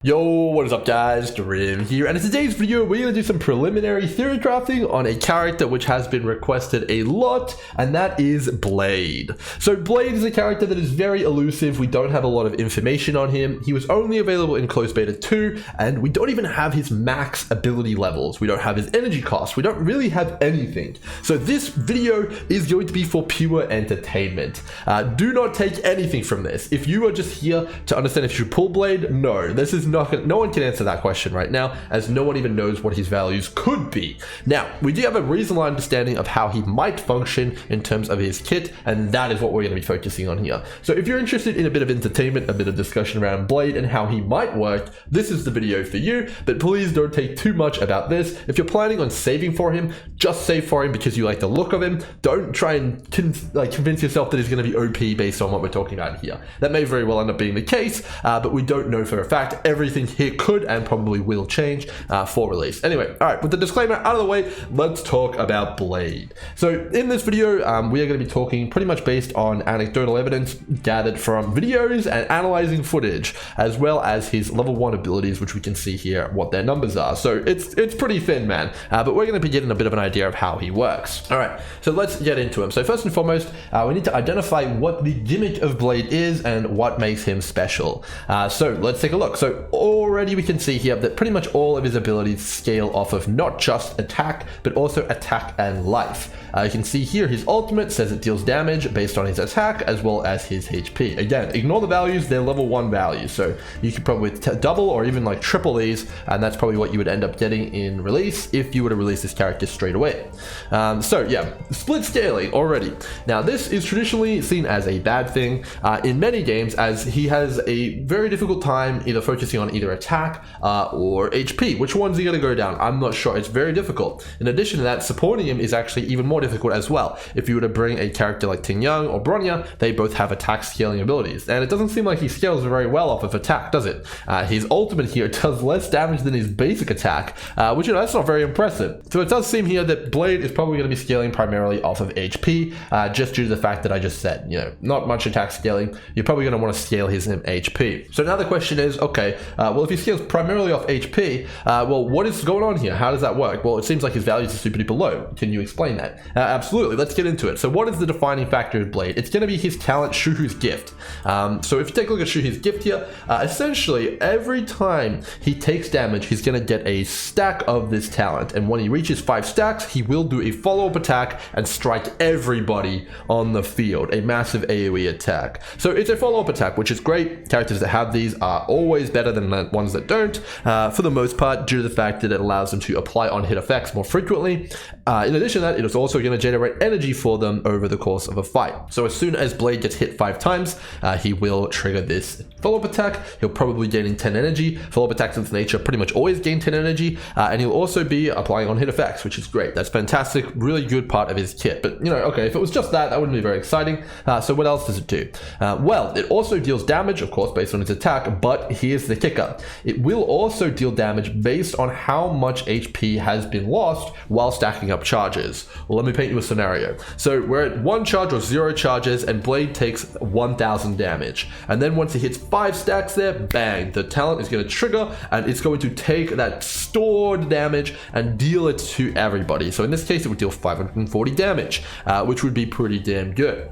Yo, what is up guys, Grim here, and in today's video we're going to do some preliminary theory crafting on a character which has been requested a lot, and that is Blade. So Blade is a character that is very elusive. We don't have a lot of information on him. He was only available in closed beta 2, and we don't even have his max ability levels. We don't have his energy cost. We don't really have anything. So this video is going to be for pure entertainment. Do not take anything from this. If you are just here to understand if you should pull Blade, no, this is no one can answer that question right now, as no one even knows what his values could be. Now, we do have a reasonable understanding of how he might function in terms of his kit, and that is what we're going to be focusing on here. So if you're interested in a bit of entertainment, a bit of discussion around Blade and how he might work, this is the video for you, but please don't take too much about this. If you're planning on saving for him, just save for him because you like the look of him. Don't try and convince yourself that he's going to be OP based on what we're talking about here. That may very well end up being the case, but we don't know for a fact. Everything here could and probably will change for release. Anyway, all right, with the disclaimer out of the way, let's talk about Blade. So in this video, we are going to be talking pretty much based on anecdotal evidence gathered from videos and analyzing footage, as well as his level 1 abilities, which we can see here what their numbers are. So it's pretty thin, man, but we're going to be getting a bit of an idea of how he works. All right, so let's get into him. So first and foremost, we need to identify what the gimmick of Blade is and what makes him special. So let's take a look. So already we can see here that pretty much all of his abilities scale off of not just attack, but also attack and life. You can see here his ultimate says it deals damage based on his attack as well as his HP. Again, ignore the values, they're level 1 values, so you could probably double or even like triple these, and that's probably what you would end up getting in release if you were to release this character straight away. So yeah, split scaling already. Now this is traditionally seen as a bad thing in many games, as he has a very difficult time either focusing on either attack or HP. Which one's he going to go down? I'm not sure. It's very difficult. In addition to that, supporting him is actually even more difficult as well. If you were to bring a character like Ting Yang or Bronya, they both have attack scaling abilities, and it doesn't seem like he scales very well off of attack, does it? His ultimate here does less damage than his basic attack, which, you know, that's not very impressive. So it does seem here that Blade is probably going to be scaling primarily off of HP, just due to the fact that I just said, you know, not much attack scaling. You're probably going to want to scale his HP. So now the question is, okay, well, if he scales primarily off HP, well, what is going on here? How does that work? Well, it seems like his values are super duper low. Can you explain that? Absolutely. Let's get into it. So what is the defining factor of Blade? It's going to be his talent, Shuhu's Gift. So if you take a look at Shuhu's Gift here, essentially every time he takes damage, he's going to get a stack of this talent. And when he reaches 5 stacks, he will do a follow-up attack and strike everybody on the field. A massive AoE attack. So it's a follow-up attack, which is great. Characters that have these are always better than the ones that don't, for the most part, due to the fact that it allows them to apply on-hit effects more frequently. In addition to that, it is also going to generate energy for them over the course of a fight. So as soon as Blade gets hit 5 times, he will trigger this follow-up attack. He'll probably gain 10 energy. Follow-up attacks in its nature pretty much always gain 10 energy, and he'll also be applying on-hit effects, which is great. That's fantastic, really good part of his kit. But, you know, okay, if it was just that wouldn't be very exciting. So what else does it do? Well, it also deals damage, of course, based on its attack, but here's the kicker. It will also deal damage based on how much HP has been lost while stacking up charges. Well, let me paint you a scenario. So we're at 1 charge or 0 charges, and Blade takes 1000 damage. And then once he hits 5 stacks there, bang, the talent is going to trigger, and it's going to take that stored damage and deal it to everybody. So in this case, it would deal 540 damage, which would be pretty damn good.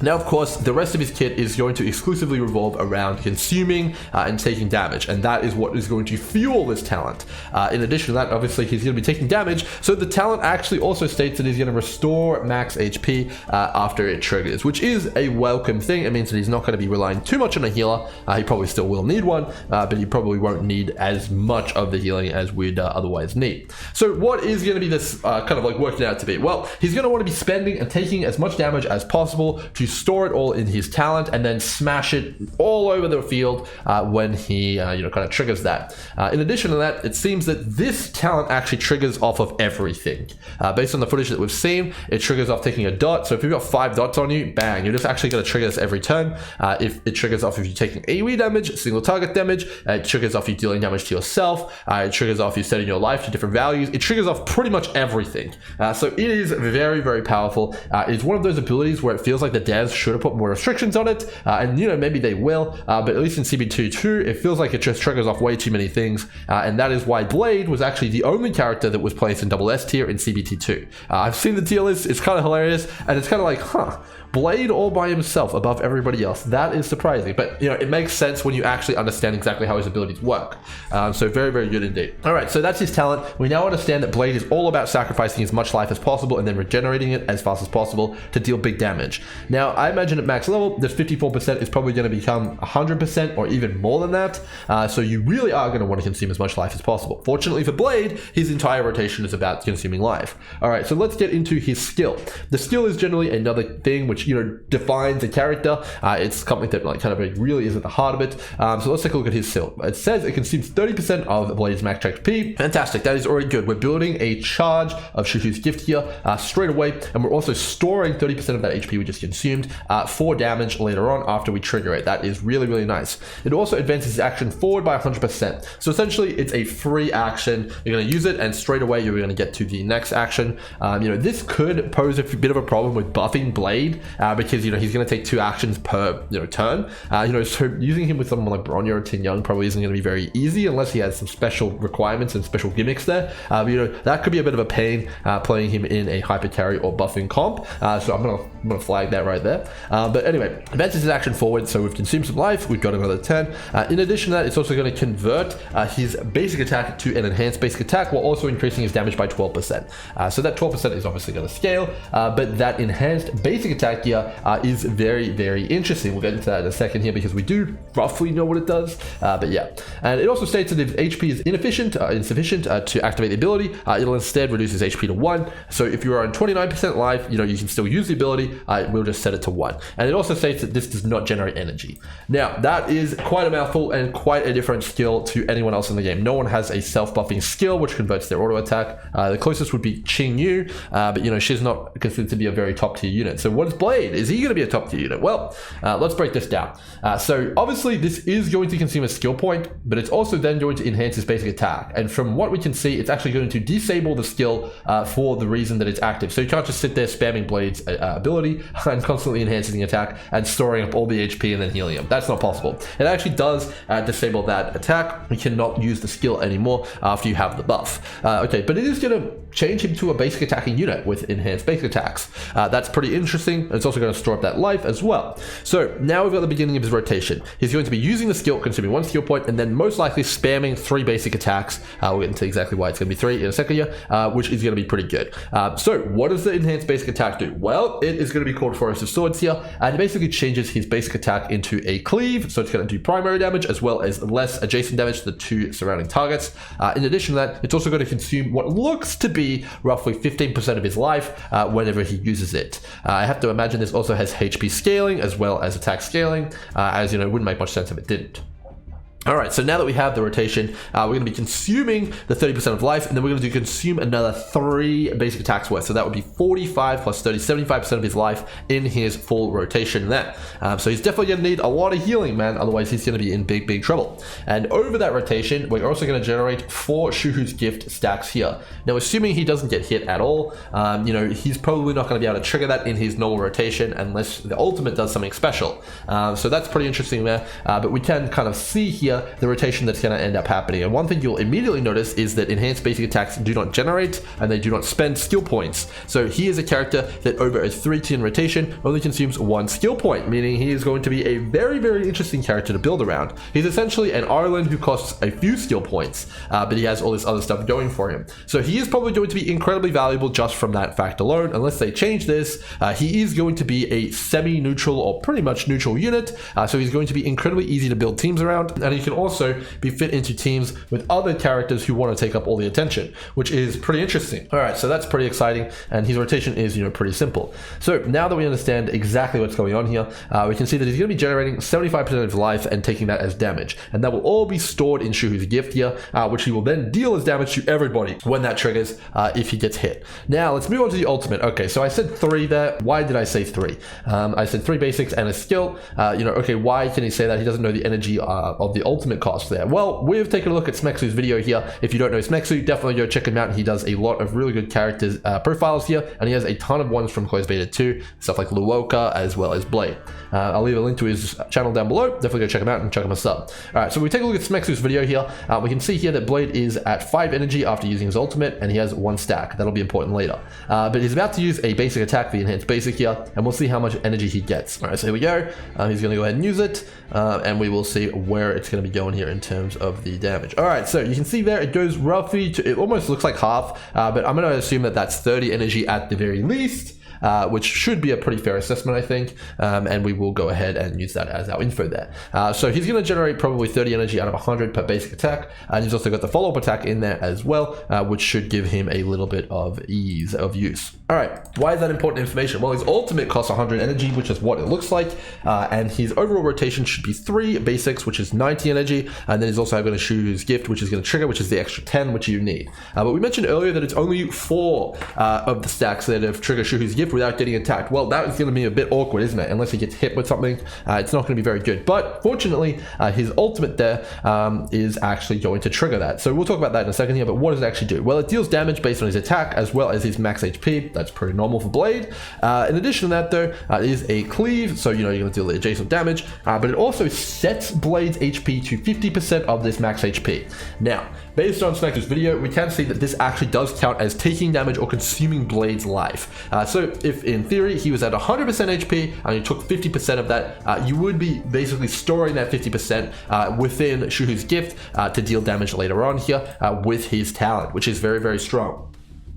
Now, of course, the rest of his kit is going to exclusively revolve around consuming and taking damage, and that is what is going to fuel this talent. In addition to that, obviously, he's going to be taking damage, so the talent actually also states that he's going to restore max HP after it triggers, which is a welcome thing. It means that he's not going to be relying too much on a healer. He probably still will need one, but he probably won't need as much of the healing as we'd otherwise need. So what is going to be this kind of like working out to be? Well, he's going to want to be spending and taking as much damage as possible to store it all in his talent and then smash it all over the field when he kind of triggers that. In addition to that, it seems that this talent actually triggers off of everything. Based on the footage that we've seen, it triggers off taking a dot. So if you've got 5 dots on you, bang, you're just actually going to trigger this every turn. If it triggers off if you're taking AoE damage, single target damage, it triggers off you dealing damage to yourself, it triggers off you setting your life to different values, it triggers off pretty much everything. So it is very, very powerful. It's one of those abilities where it feels like the devs should have put more restrictions on it, and maybe they will, but at least in CB2.2, it feels like it just triggers off way too many things, and that is why Blade was actually the only character that was placed in double S tier in CBT2. I've seen the tier list, it's kind of hilarious, and it's kind of like, Blade all by himself above everybody else. That is surprising, but it makes sense when you actually understand exactly how his abilities work. So very, very good indeed. All right, so that's his talent. We now understand that Blade is all about sacrificing as much life as possible and then regenerating it as fast as possible to deal big damage. Now, I imagine at max level, this 54% is probably going to become 100% or even more than that. So you really are going to want to consume as much life as possible. Fortunately for Blade, his entire rotation is about consuming life. All right, so let's get into his skill. The skill is generally another thing which defines a character. It's something that really is at the heart of it. So let's take a look at his skill. It says it consumes 30% of Blade's max HP. Fantastic, that is already good. We're building a charge of Shuhu's gift here straight away, and we're also storing 30% of that HP we just consumed for damage later on after we trigger it. That is really, really nice. It also advances his action forward by 100%. So essentially, it's a free action. You're going to use it, and straight away you're going to get to the next action. This could pose a bit of a problem with buffing Blade, because he's going to take 2 actions per turn. So using him with someone like Bronya or Tin Young probably isn't going to be very easy unless he has some special requirements and special gimmicks there. That could be a bit of a pain playing him in a hyper carry or buffing comp. So I'm gonna flag that right there. But anyway, advances his action forward. So we've consumed some life. We've got another 10. In addition to that, it's also going to convert his basic attack to an enhanced basic attack while also increasing his damage by 12%. So that 12% is obviously going to scale, but that enhanced basic attack here is very, very interesting. We'll get into that in a second here because we do roughly know what it does, but yeah. And it also states that if HP is insufficient to activate the ability, it'll instead reduce his HP to 1. So if you are on 29% life, you can still use the ability. We'll just set it to 1. And it also states that this does not generate energy. Now, that is quite a mouthful and quite a different skill to anyone else in the game. No one has a self-buffing skill which converts their auto attack. The closest would be Qing Yu, but she's not considered to be a very top tier unit. So what is Blade? Is he going to be a top tier unit? Well, let's break this down. So obviously this is going to consume a skill point, but it's also then going to enhance his basic attack. And from what we can see, it's actually going to disable the skill for the reason that it's active. So you can't just sit there spamming Blade's ability and constantly enhancing the attack and storing up all the HP and then healing him. That's not possible. It actually does disable that attack. You cannot use the skill anymore after you have the buff. Okay, but it is going to change him to a basic attacking unit with enhanced basic attacks. That's pretty interesting. It's also going to store up that life as well. So now we've got the beginning of his rotation. He's going to be using the skill, consuming 1 skill point, and then most likely spamming 3 basic attacks. We'll get into exactly why it's going to be 3 in a second here, which is going to be pretty good. So what does the enhanced basic attack do? Well, it is going to be called Forest of Swords here, and it basically changes his basic attack into a cleave. So it's going to do primary damage as well as less adjacent damage to the 2 surrounding targets. In addition to that, it's also going to consume what looks to be roughly 15% of his life whenever he uses it. I have to imagine this also has HP scaling as well as attack scaling, as it wouldn't make much sense if it didn't. All right, so now that we have the rotation, we're going to be consuming the 30% of life, and then we're going to consume another 3 basic attacks worth. So that would be 45 plus 30, 75% of his life in his full rotation there. So he's definitely going to need a lot of healing, man. Otherwise, he's going to be in big, big trouble. And over that rotation, we're also going to generate 4 Shuhu's gift stacks here. Now, assuming he doesn't get hit at all, he's probably not going to be able to trigger that in his normal rotation unless the ultimate does something special. So that's pretty interesting there. But we can kind of see here the rotation that's going to end up happening. And one thing you'll immediately notice is that enhanced basic attacks do not generate and they do not spend skill points. So he is a character that over a 3-tier rotation only consumes 1 skill point, meaning he is going to be a very, very interesting character to build around. He's essentially an Arlen who costs a few skill points, but he has all this other stuff going for him. So he is probably going to be incredibly valuable just from that fact alone. Unless they change this, he is going to be a semi-neutral or pretty much neutral unit. So he's going to be incredibly easy to build teams around, and he can also be fit into teams with other characters who want to take up all the attention, which is pretty interesting. All right, so that's pretty exciting, and his rotation is pretty simple. So now that we understand exactly what's going on here, we can see that he's going to be generating 75% of life and taking that as damage, and that will all be stored in Shuhu's gift here, which he will then deal as damage to everybody when that triggers if he gets hit. Now let's move on to the ultimate. Okay, so I said 3 there. Why did I say 3? I said 3 basics and a skill. Okay, why can he say that? He doesn't know the energy of the ultimate ultimate cost there? Well, we've taken a look at Smexu's video here. If you don't know Smexu, definitely go check him out. He does a lot of really good characters profiles here, and he has a ton of ones from Closed Beta 2, stuff like Luoka as well as Blade. I'll leave a link to his channel down below. Definitely go check him out and check him a sub. Alright, so we take a look at Smexu's video here. We can see here that Blade is at 5 energy after using his ultimate, and he has 1 stack. That'll be important later. But he's about to use a basic attack, the enhanced basic here, and we'll see how much energy he gets. Alright, so here we go. He's going to go ahead and use it, and we will see where it's going to be going here in terms of the damage. Alright, so you can see there it goes roughly to, it almost looks like half, but I'm going to assume that that's 30 energy at the very least. Which should be a pretty fair assessment, I think, and we will go ahead and use that as our info there. So he's going to generate probably 30 energy out of 100 per basic attack, and he's also got the follow-up attack in there as well, which should give him a little bit of ease of use. Alright, why is that important information? Well, his ultimate costs 100 energy, which is what it looks like, and his overall rotation should be 3 basics, which is 90 energy, and then he's also going to shoot his gift, which is going to trigger, which is the extra 10, which you need. But we mentioned earlier that it's only 4 of the stacks that have trigger Shuhu's gift without getting attacked. Well, that is going to be a bit awkward, isn't it? Unless he gets hit with something, it's not going to be very good. But fortunately, his ultimate there is actually going to trigger that. So we'll talk about that in a second here, but what does it actually do? Well, it deals damage based on his attack as well as his max HP. That's pretty normal for Blade. In addition to that, though, it is a cleave, so you know you're going to deal the adjacent damage, but it also sets Blade's HP to 50% of this max HP. Now, based on Smexu's video, we can see that this actually does count as taking damage or consuming Blade's life. So if in theory he was at 100% HP and you took 50% of that, you would be basically storing that 50% within Shuhu's gift to deal damage later on here with his talent, which is very, very strong.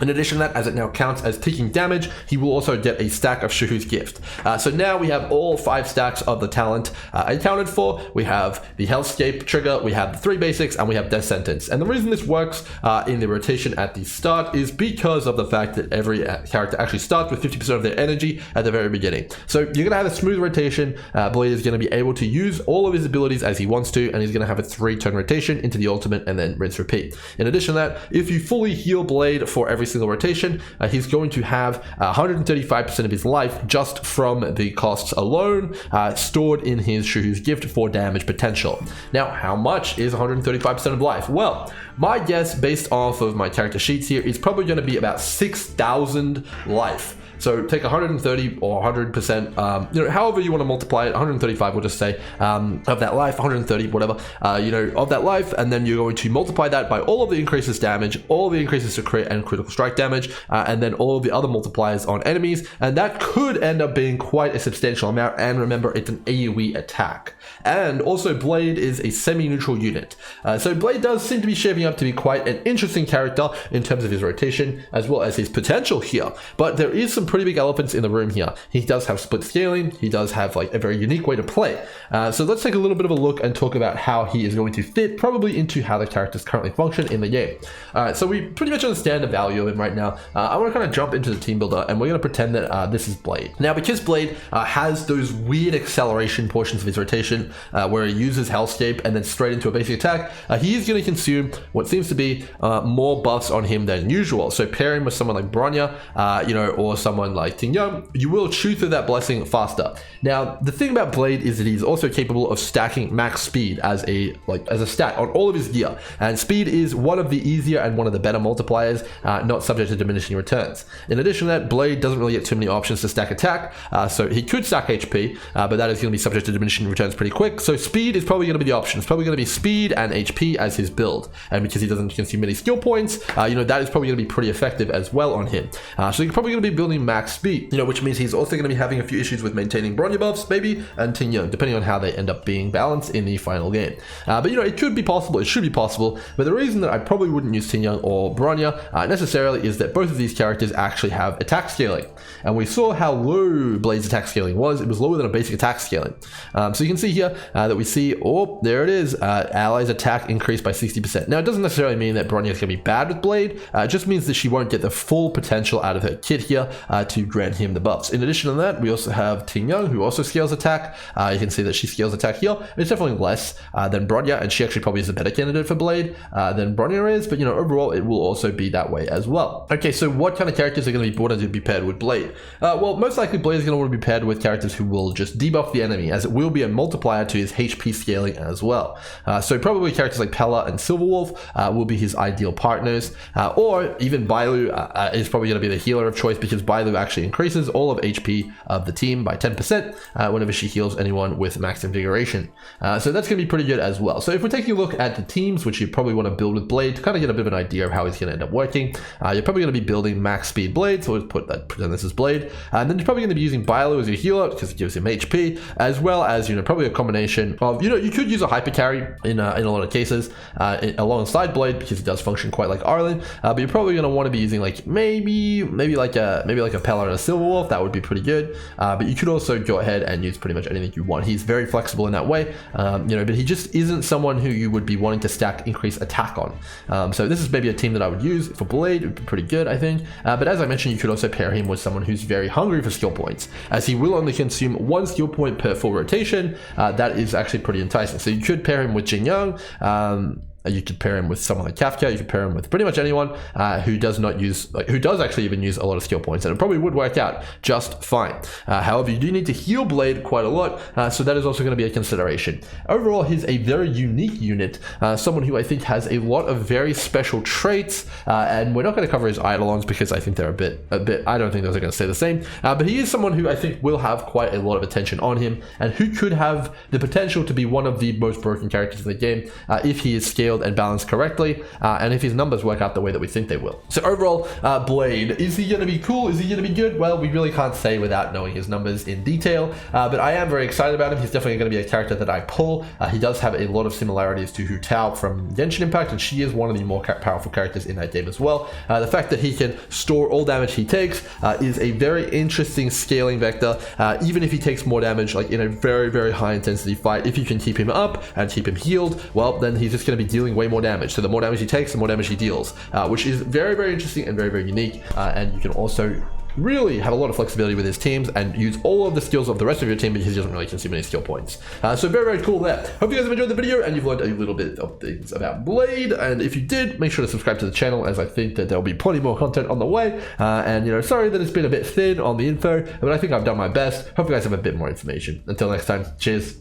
In addition to that, as it now counts as taking damage, he will also get a stack of Shuhu's gift. So now we have all 5 stacks of the talent accounted for. We have the Hellscape trigger, we have the 3 basics, and we have Death Sentence. And the reason this works in the rotation at the start is because of the fact that every character actually starts with 50% of their energy at the very beginning. So you're going to have a smooth rotation. Blade is going to be able to use all of his abilities as he wants to, and he's going to have a 3-turn rotation into the ultimate and then rinse repeat. In addition to that, if you fully heal Blade for every single rotation, he's going to have 135% of his life just from the costs alone stored in his Shuhu's gift for damage potential. Now, how much is 135% of life? Well, my guess based off of my character sheets here is probably going to be about 6,000 life. So take 130 or 100%, you know, however you want to multiply it, 135 we'll just say, of that life, 130, whatever, you know, of that life, and then you're going to multiply that by all of the increases damage, all the increases to crit and critical strike damage, and then all of the other multipliers on enemies, and that could end up being quite a substantial amount, and remember, it's an AoE attack. And also, Blade is a semi-neutral unit. So Blade does seem to be shaping up to be quite an interesting character in terms of his rotation, as well as his potential here, but there is some pretty big elephants in the room here. He does have split scaling, he does have like a very unique way to play. So let's take a little bit of a look and talk about how he is going to fit probably into how the characters currently function in the game. So we pretty much understand the value of him right now. I want to kind of jump into the team builder and we're going to pretend that this is Blade. Now, because Blade has those weird acceleration portions of his rotation where he uses Hellscape and then straight into a basic attack, he is going to consume what seems to be more buffs on him than usual. So pairing with someone like Bronya, you know, or someone like Ting Yang, you will chew through that blessing faster. Now, the thing about Blade is that he's also capable of stacking max speed as a stat on all of his gear, and speed is one of the easier and one of the better multipliers, not subject to diminishing returns. In addition to that, Blade doesn't really get too many options to stack attack, so he could stack HP, but that is going to be subject to diminishing returns pretty quick. So speed is probably going to be the option. It's probably going to be speed and HP as his build, and because he doesn't consume many skill points, you know, that is probably going to be pretty effective as well on him. So you're probably going to be building max speed, you know, which means he's also going to be having a few issues with maintaining Bronya buffs, maybe, and Ting Yang, depending on how they end up being balanced in the final game. But you know, it could be possible, it should be possible, but the reason that I probably wouldn't use Ting Yang or Bronya necessarily is that both of these characters actually have attack scaling, and we saw how low Blade's attack scaling was. It was lower than a basic attack scaling. So you can see here that we see, oh, there it is, allies attack increased by 60%. Now, it doesn't necessarily mean that Bronya is going to be bad with Blade, it just means that she won't get the full potential out of her kit here to grant him the buffs. In addition to that, we also have Ting Yang, who also scales attack. You can see that she scales attack here. It's definitely less than Bronya, and she actually probably is a better candidate for Blade than Bronya is, but you know, overall, it will also be that way as well. Okay, so what kind of characters are going to be wanted to be paired with Blade? Well, most likely Blade is going to want to be paired with characters who will just debuff the enemy, as it will be a multiplier to his HP scaling as well. So probably characters like Pella and Silverwolf will be his ideal partners, or even Bailu is probably going to be the healer of choice, because Bailu actually increases all of HP of the team by 10% whenever she heals anyone with max invigoration. So that's going to be pretty good as well. So if we're taking a look at the teams which you probably want to build with Blade to kind of get a bit of an idea of how he's going to end up working, you're probably going to be building max speed Blade, so we'll pretend this is Blade, and then you're probably going to be using Bailu as your healer because it gives him HP, as well as, you know, probably a combination of, you know, you could use a hyper carry in a lot of cases alongside Blade, because it does function quite like Arlen, but you're probably going to want to be using like maybe like a Pella and a Silverwolf. That would be pretty good, but you could also go ahead and use pretty much anything you want. He's very flexible in that way, you know, but he just isn't someone who you would be wanting to stack increased attack on. So this is maybe a team that I would use for Blade. It would be pretty good, I think, but as I mentioned, you could also pair him with someone who's very hungry for skill points, as he will only consume 1 skill point per full rotation. That is actually pretty enticing. So you could pair him with Jin Young. You could pair him with someone like Kafka. You could pair him with pretty much anyone who does actually even use a lot of skill points, and it probably would work out just fine. However, you do need to heal Blade quite a lot, so that is also going to be a consideration. Overall, he's a very unique unit, someone who I think has a lot of very special traits, and we're not going to cover his Eidolons because I think they're a bit. I don't think those are going to stay the same. But he is someone who I think will have quite a lot of attention on him, and who could have the potential to be one of the most broken characters in the game if he is scaled and balanced correctly, and if his numbers work out the way that we think they will. So overall, Blade, is he going to be cool? Is he going to be good? Well, we really can't say without knowing his numbers in detail, but I am very excited about him. He's definitely going to be a character that I pull. He does have a lot of similarities to Hu Tao from Genshin Impact, and she is one of the more powerful characters in that game as well. The fact that he can store all damage he takes is a very interesting scaling vector, even if he takes more damage, like in a very, very high intensity fight. If you can keep him up and keep him healed, well, then he's just going to be dealing way more damage. So the more damage he takes, the more damage he deals, which is very, very interesting and very, very unique. And you can also really have a lot of flexibility with his teams and use all of the skills of the rest of your team, because he doesn't really consume any skill points. So very, very cool there. Hope you guys have enjoyed the video and you've learned a little bit of things about Blade. And if you did, make sure to subscribe to the channel, as I think that there'll be plenty more content on the way. And, you know, sorry that it's been a bit thin on the info, but I think I've done my best. Hope you guys have a bit more information. Until next time, cheers.